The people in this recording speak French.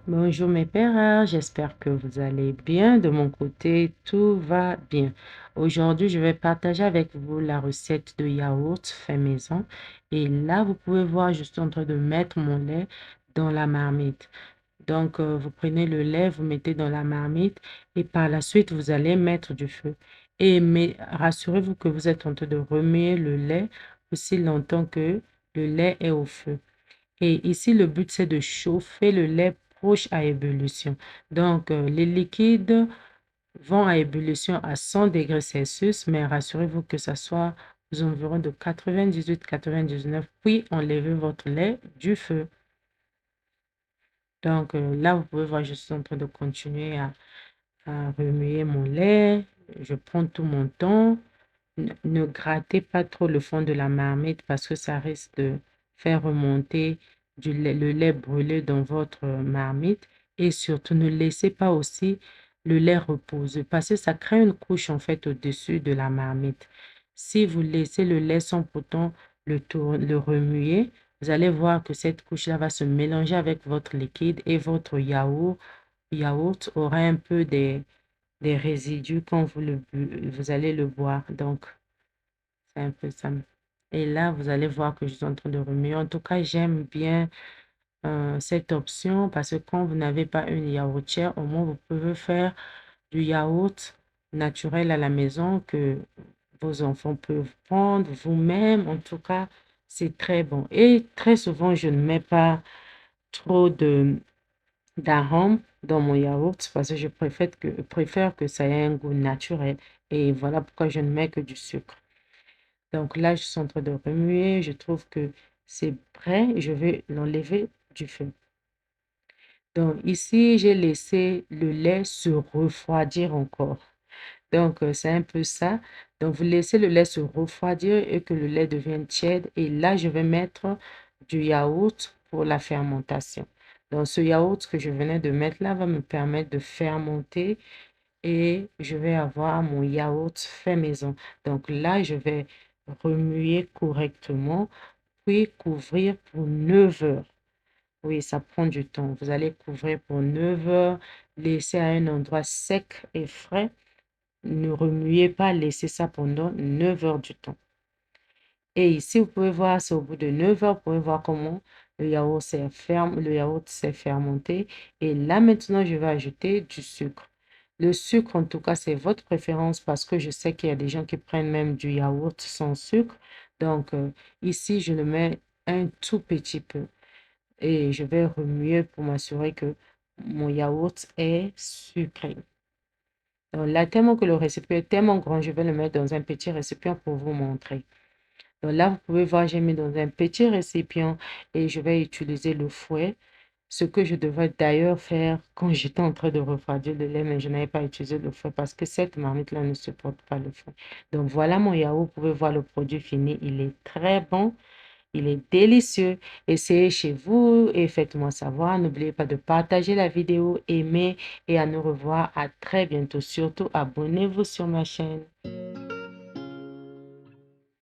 Bonjour mes pères, j'espère que vous allez bien. De mon côté, tout va bien. Aujourd'hui, je vais partager avec vous la recette de yaourt fait maison. Et là, vous pouvez voir, je suis en train de mettre mon lait dans la marmite. Donc, vous prenez le lait, vous mettez dans la marmite et par la suite, vous allez mettre du feu. Mais rassurez-vous que vous êtes en train de remuer le lait aussi longtemps que le lait est au feu. Et ici, le but, c'est de chauffer le lait proche à ébullition. Donc, les liquides vont à ébullition à 100 degrés Celsius, mais rassurez-vous que ça soit aux environs de 98-99, puis enlevez votre lait du feu. Donc, là, vous pouvez voir, je suis en train de continuer à remuer mon lait. Je prends tout mon temps. Ne grattez pas trop le fond de la marmite parce que ça risque de faire remonter le lait brûlé dans votre marmite. Et surtout, ne laissez pas aussi le lait reposer parce que ça crée une couche en fait au-dessus de la marmite. Si vous laissez le lait sans pourtant le remuer, vous allez voir que cette couche-là va se mélanger avec votre liquide et votre yaourt aura un peu des résidus quand vous allez le boire. Donc, c'est un peu ça. Et là, vous allez voir que je suis en train de remuer. En tout cas, j'aime bien cette option parce que quand vous n'avez pas une yaourtière, au moins vous pouvez faire du yaourt naturel à la maison que vos enfants peuvent prendre vous-même. En tout cas, c'est très bon. Et très souvent, je ne mets pas trop d'arômes dans mon yaourt parce que je préfère que ça ait un goût naturel. Et voilà pourquoi je ne mets que du sucre. Donc là, je suis en train de remuer. Je trouve que c'est prêt. Je vais l'enlever du feu. Donc ici, j'ai laissé le lait se refroidir encore. Donc, c'est un peu ça. Donc, vous laissez le lait se refroidir et que le lait devienne tiède. Et là, je vais mettre du yaourt pour la fermentation. Donc, ce yaourt que je venais de mettre là va me permettre de fermenter et je vais avoir mon yaourt fait maison. Donc là, je vais remuer correctement, puis couvrir pour 9 heures. Oui, ça prend du temps. Vous allez couvrir pour 9 heures, laisser à un endroit sec et frais. Ne remuez pas, laissez ça pendant 9 heures du temps. Et ici, vous pouvez voir, c'est au bout de 9 heures, vous pouvez voir comment le yaourt s'est fermenté. Et là, maintenant, je vais ajouter du sucre. Le sucre, en tout cas, c'est votre préférence parce que je sais qu'il y a des gens qui prennent même du yaourt sans sucre. Donc, ici, je le mets un tout petit peu. Et je vais remuer pour m'assurer que mon yaourt est sucré. Donc là, tellement que le récipient est tellement grand, je vais le mettre dans un petit récipient pour vous montrer. Donc là, vous pouvez voir, j'ai mis dans un petit récipient et je vais utiliser le fouet. Ce que je devrais d'ailleurs faire quand j'étais en train de refroidir le lait, mais je n'avais pas utilisé le fouet parce que cette marmite-là ne supporte pas le fouet. Donc voilà mon yaourt, vous pouvez voir le produit fini, il est très bon. Il est délicieux. Essayez chez vous et faites-moi savoir. N'oubliez pas de partager la vidéo, aimer et à nous revoir à très bientôt. Surtout, abonnez-vous sur ma chaîne.